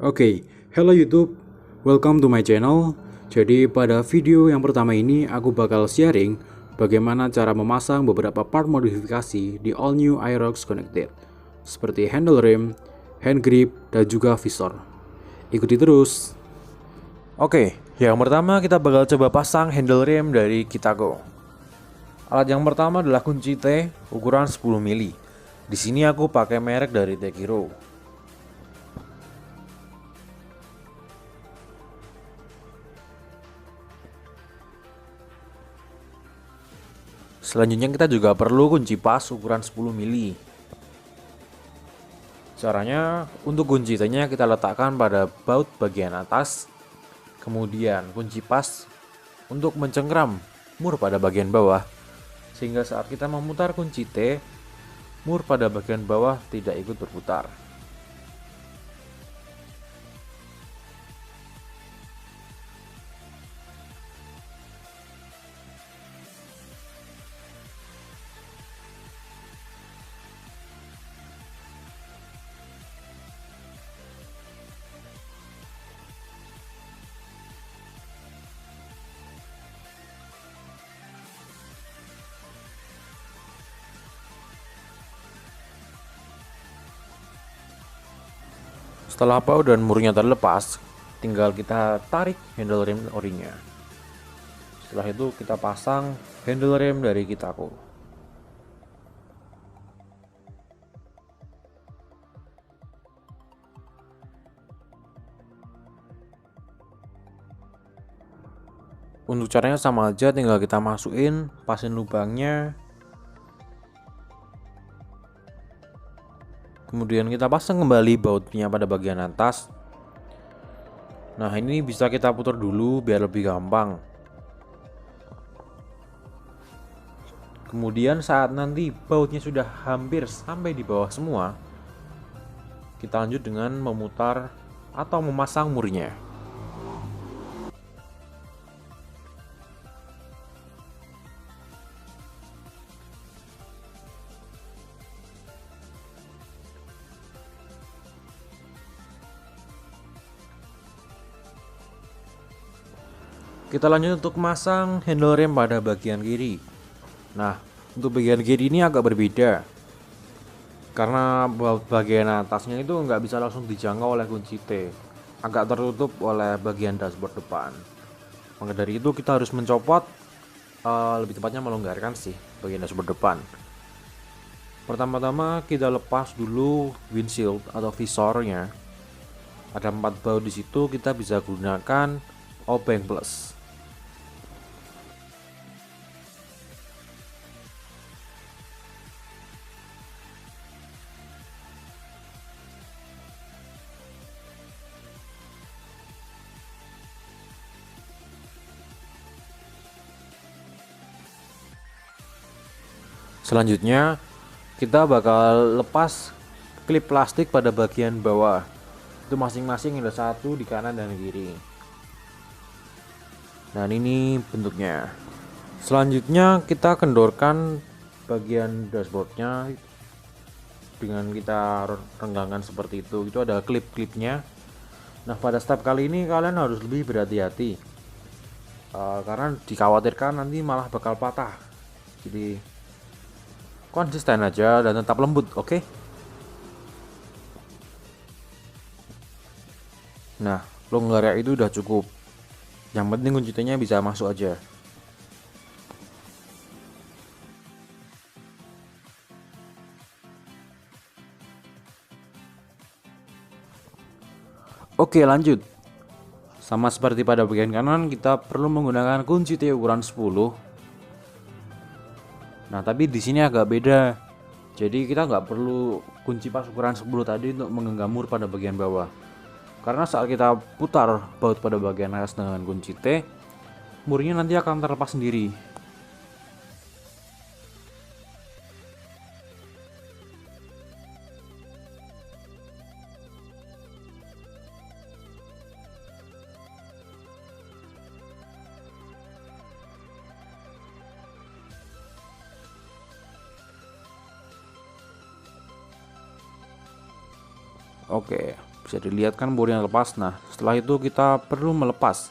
Oke, hello YouTube, welcome to my channel. Jadi pada video yang pertama ini aku bakal sharing bagaimana cara memasang beberapa part modifikasi di all new Aerox Connected, seperti handle rim, hand grip, dan juga visor. Ikuti terus. Oke, yang pertama kita bakal coba pasang handle rim dari Kitago. Alat yang pertama adalah kunci T ukuran 10 mili. Di sini aku pakai merek dari Tekiro. Selanjutnya kita juga perlu kunci pas ukuran 10 mili. Caranya, untuk kunci T-nya kita letakkan pada baut bagian atas. Kemudian kunci pas untuk mencengkram mur pada bagian bawah, sehingga saat kita memutar kunci T, mur pada bagian bawah tidak ikut berputar. Setelah baut dan murnya terlepas, tinggal kita tarik handle rim orinya. Setelah itu kita pasang handle rim dari Kitago. Untuk caranya sama aja, tinggal kita masukin, pasin lubangnya. Kemudian kita pasang kembali bautnya pada bagian atas. Nah, ini bisa kita putar dulu biar lebih gampang. Kemudian saat nanti bautnya sudah hampir sampai di bawah semua, kita lanjut dengan memutar atau memasang murnya. Kita lanjut untuk memasang handle rem pada bagian kiri. Nah, untuk bagian kiri ini agak berbeda, karena bagian atasnya itu nggak bisa langsung dijangkau oleh kunci T, agak tertutup oleh bagian dashboard depan. Maka dari itu kita harus mencopot, lebih tepatnya melonggarkan sih bagian dashboard depan. Pertama-tama kita lepas dulu windshield atau visornya. Ada 4 baut di situ, kita bisa gunakan obeng plus. Selanjutnya kita bakal lepas klip plastik pada bagian bawah. Itu masing-masing ada satu di kanan dan kiri. Dan ini bentuknya. Selanjutnya kita kendorkan bagian dashboardnya dengan kita renggangkan seperti itu. Itu ada klip-klipnya. Nah, pada step kali ini kalian harus lebih berhati-hati, karena dikhawatirkan nanti malah bakal patah. Jadi konsisten aja dan tetap lembut, oke? Nah, longgarnya itu udah cukup. Yang penting kuncinya bisa masuk aja. Oke, lanjut. Sama seperti pada bagian kanan, kita perlu menggunakan kunci T ukuran 10. Nah, tapi di sini agak beda. Jadi kita nggak perlu kunci pas ukuran 10 tadi untuk menggenggam mur pada bagian bawah. Karena saat kita putar baut pada bagian atas dengan kunci T, murnya nanti akan terlepas sendiri. Oke. Bisa dilihat kan bornya lepas. Nah, setelah itu kita perlu melepas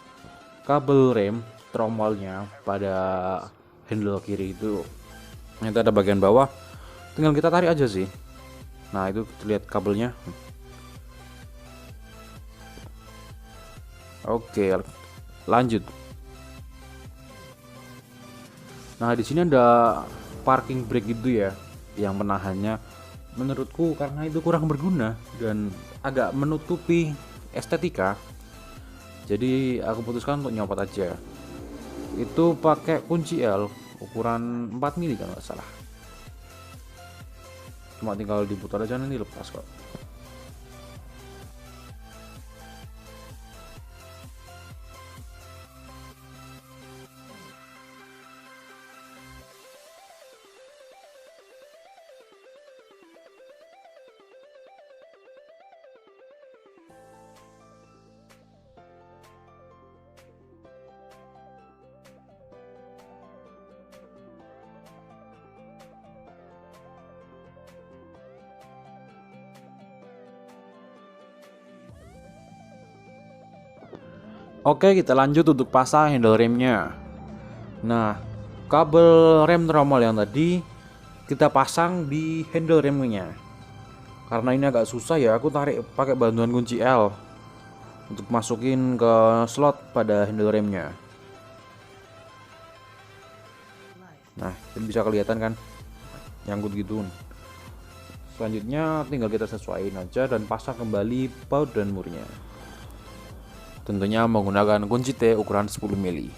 kabel rem tromolnya pada handle kiri itu. Itu ada bagian bawah, tinggal kita tarik aja sih. Nah, itu terlihat kabelnya. Oke, lanjut. Nah, di sini ada parking brake gitu ya, yang menahannya. Menurutku karena itu kurang berguna dan agak menutupi estetika. Jadi aku putuskan untuk nyopot aja. Itu pakai kunci L ukuran 4 mili kalau nggak salah. Cuma tinggal diputar aja nanti lepas kok. Oke, kita lanjut untuk pasang handle remnya. Nah, kabel rem tromol yang tadi kita pasang di handle remnya. Karena ini agak susah ya, aku tarik pakai bantuan kunci L untuk masukin ke slot pada handle remnya. Nah, ini bisa kelihatan kan, nyangkut gitu. Selanjutnya tinggal kita sesuaiin aja dan pasang kembali baut dan murnya. Tentunya menggunakan kunci T ukuran 10 mili.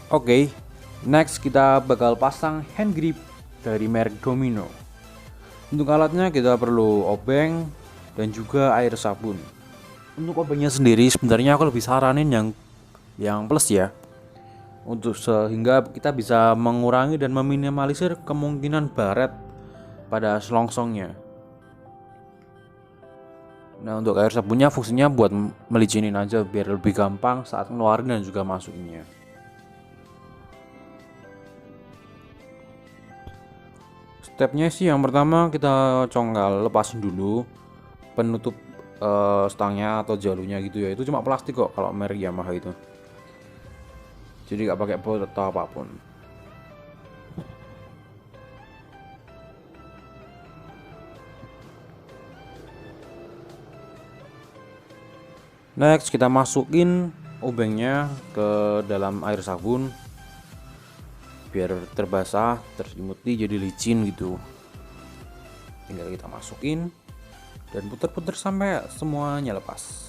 Oke, next kita bakal pasang hand grip dari merek Domino. Untuk alatnya kita perlu obeng dan juga air sabun. Untuk obengnya sendiri sebenarnya aku lebih saranin yang plus ya. Untuk sehingga kita bisa mengurangi dan meminimalisir kemungkinan baret pada selongsongnya. Nah, untuk air sabunnya fungsinya buat melicinin aja biar lebih gampang saat ngeluarin dan juga masukinnya. Stepnya sih yang pertama kita congkel, lepasin dulu penutup stangnya atau jalurnya gitu ya. Itu cuma plastik kok kalau merek Yamaha itu. Jadi gak pakai baut atau apapun. Next kita masukin obengnya ke dalam air sabun biar terbasah, terselimuti jadi licin gitu. Tinggal kita masukin dan putar-putar sampai semuanya lepas.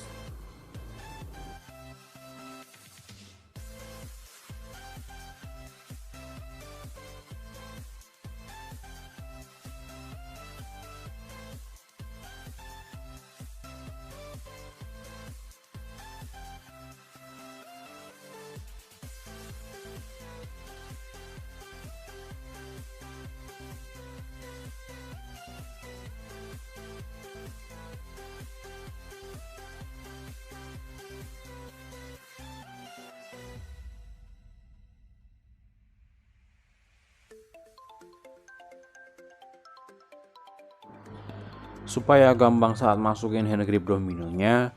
Supaya gampang saat masukin hand grip Dominonya,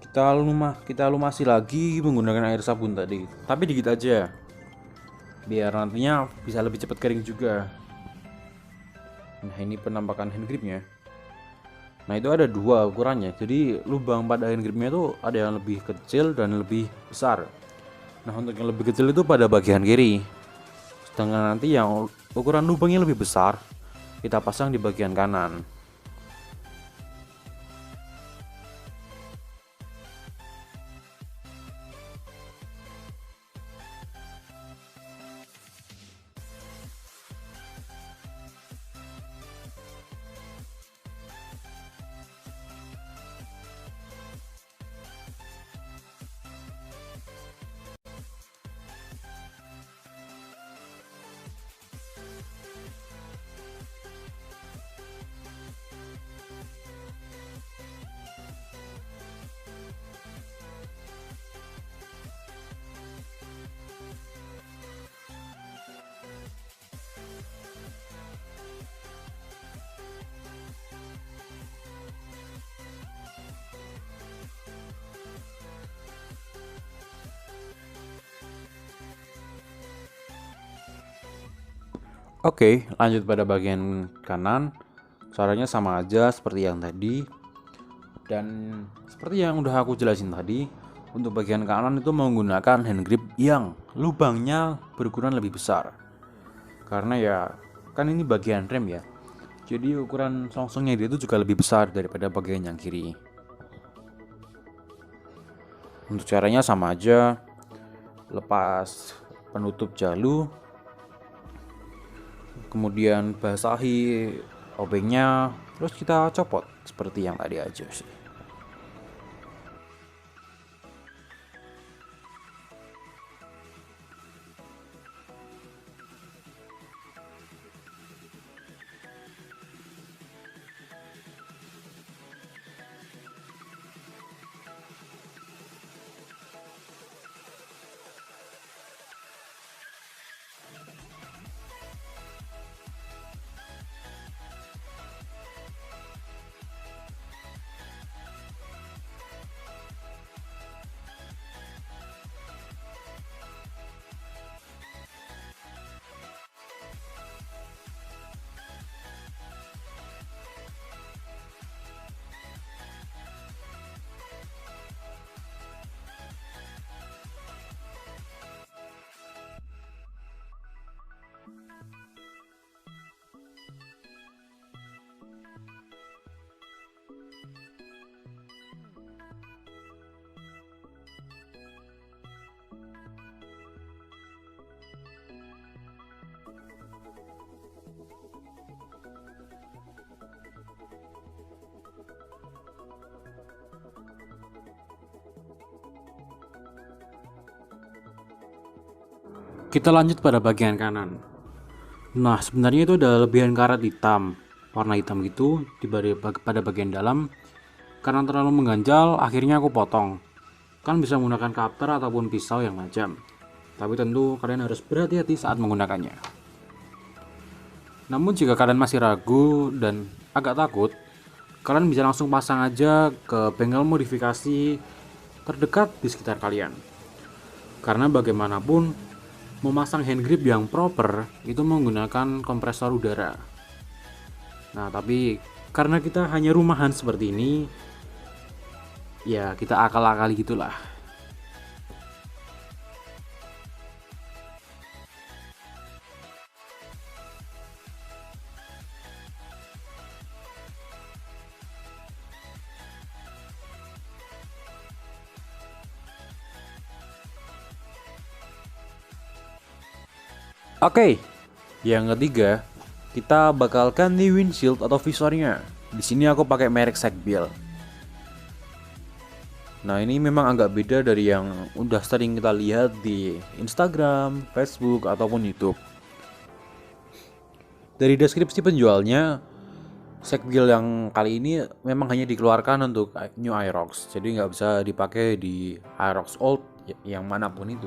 kita lumasi lagi menggunakan air sabun tadi, tapi dikit aja biar nantinya bisa lebih cepat kering juga. Nah, ini penampakan hand gripnya. Nah, itu ada dua ukurannya, jadi lubang pada hand gripnya itu ada yang lebih kecil dan lebih besar. Nah, untuk yang lebih kecil itu pada bagian kiri, sedangkan nanti yang ukuran lubangnya lebih besar kita pasang di bagian kanan. Oke, lanjut pada bagian kanan. Caranya sama aja seperti yang tadi. Dan seperti yang udah aku jelasin tadi, untuk bagian kanan itu menggunakan hand grip yang lubangnya berukuran lebih besar. Karena ya, kan ini bagian rem ya. Jadi ukuran selongsongnya dia itu juga lebih besar daripada bagian yang kiri. Untuk caranya sama aja, lepas penutup jalu, kemudian basahi obengnya, terus kita copot seperti yang tadi aja sih. Kita lanjut pada bagian kanan. Nah, sebenarnya itu ada lebihan karat hitam, warna hitam gitu pada bagian dalam. Karena terlalu mengganjal, akhirnya aku potong. Kan bisa menggunakan cutter ataupun pisau yang tajam. Tapi tentu kalian harus berhati-hati saat menggunakannya. Namun jika kalian masih ragu dan agak takut, kalian bisa langsung pasang aja ke bengkel modifikasi terdekat di sekitar kalian. Karena bagaimanapun, memasang hand grip yang proper itu menggunakan kompresor udara. Nah, tapi karena kita hanya rumahan seperti ini, ya kita akal-akali gitulah. Oke, yang ketiga, kita bakal ganti windshield atau visornya. Di sini aku pakai merek Sackbill. Nah, ini memang agak beda dari yang udah sering kita lihat di Instagram, Facebook, ataupun YouTube. Dari deskripsi penjualnya, Sackbill yang kali ini memang hanya dikeluarkan untuk New Aerox, jadi nggak bisa dipakai di Aerox Old yang manapun itu.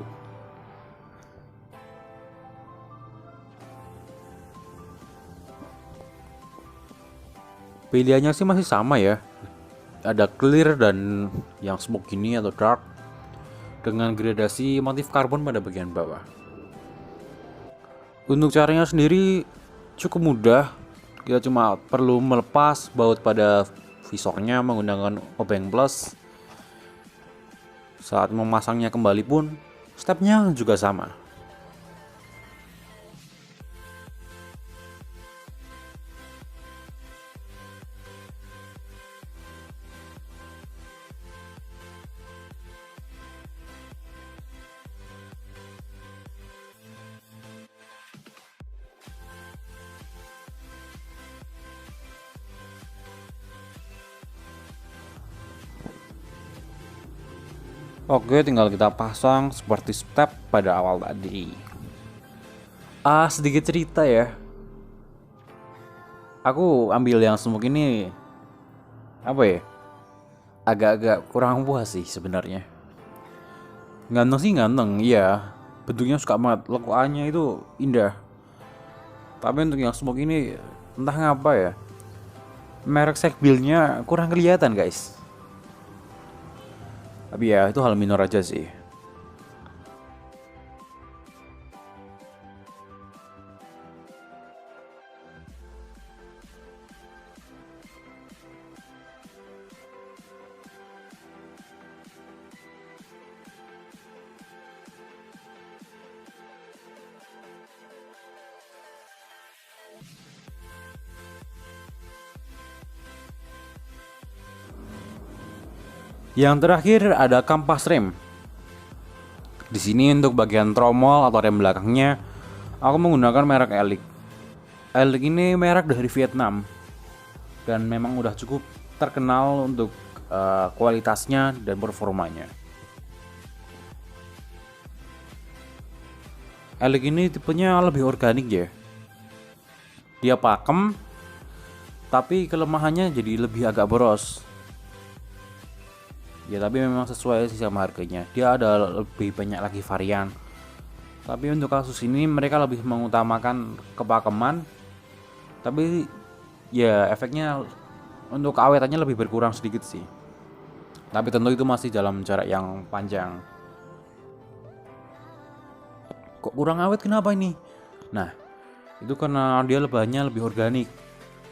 Pilihannya sih masih sama ya. Ada clear dan yang smoke gini atau dark dengan gradasi motif karbon pada bagian bawah. Untuk caranya sendiri cukup mudah. Kita cuma perlu melepas baut pada visornya menggunakan obeng plus. Saat memasangnya kembali pun stepnya juga sama. Oke, tinggal kita pasang seperti step pada awal tadi. Sedikit cerita ya. Aku ambil yang smoke ini apa ya? Agak-agak kurang puas sih sebenarnya. Ganteng sih ganteng, iya. Bentuknya suka banget, lekuannya itu indah. Tapi untuk yang smoke ini entah ngapa ya. Merek Sackbill-nya kurang kelihatan, guys. Tapi ya itu hal minor aja sih. Yang terakhir ada kampas rem. Di sini untuk bagian tromol atau rem belakangnya, aku menggunakan merek Elec. Elec ini merek dari Vietnam dan memang udah cukup terkenal untuk kualitasnya dan performanya. Elec ini tipenya lebih organik ya. Dia pakem, tapi kelemahannya jadi lebih agak boros. Ya tapi memang sesuai sih sama harganya. Dia ada lebih banyak lagi varian. Tapi untuk kasus ini mereka lebih mengutamakan kepakeman. Tapi ya efeknya untuk keawetannya lebih berkurang sedikit sih. Tapi tentu itu masih dalam jarak yang panjang. Kok kurang awet kenapa ini? Nah, itu karena dia bahannya lebih organik.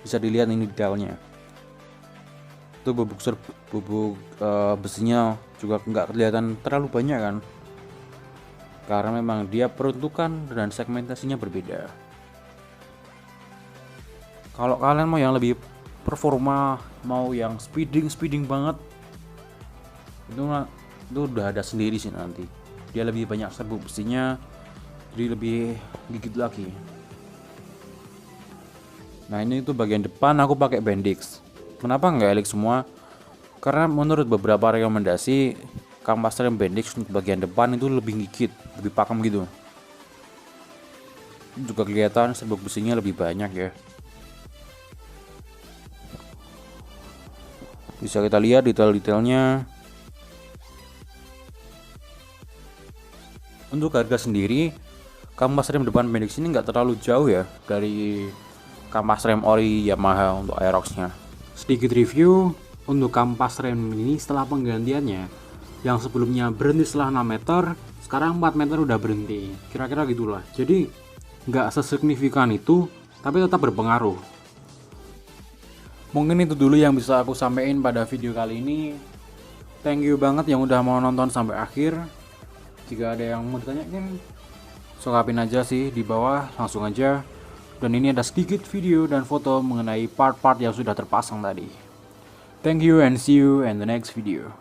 Bisa dilihat ini detailnya. Itu bubuk besinya juga nggak kelihatan terlalu banyak kan, karena memang dia peruntukan dan segmentasinya berbeda. Kalau kalian mau yang lebih performa, mau yang speeding banget, itu udah ada sendiri sih nanti. Dia lebih banyak serbuk besinya, jadi lebih gigit lagi. Nah ini itu bagian depan aku pakai Bendix. Kenapa nggak Elec semua? Karena menurut beberapa rekomendasi, kampas rem Bendix untuk bagian depan itu lebih gigit, lebih pakem gitu. Juga kelihatan serbuk besinya lebih banyak ya. Bisa kita lihat detail-detailnya. Untuk harga sendiri, kampas rem depan Bendix ini nggak terlalu jauh ya dari kampas rem ori Yamaha untuk Aerox-nya. Sedikit review untuk kampas rem ini setelah penggantiannya. Yang sebelumnya berhenti setelah 6 meter, sekarang 4 meter udah berhenti. Kira-kira gitulah. Jadi nggak sesignifikan itu, tapi tetap berpengaruh. Mungkin itu dulu yang bisa aku sampaikan pada video kali ini. Thank you banget yang udah mau nonton sampai akhir. Jika ada yang mau ditanyain, sokapin aja sih di bawah, langsung aja. Dan ini ada sedikit video dan foto mengenai part-part yang sudah terpasang tadi. Thank you and see you in the next video.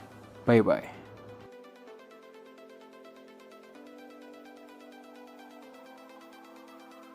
Bye bye.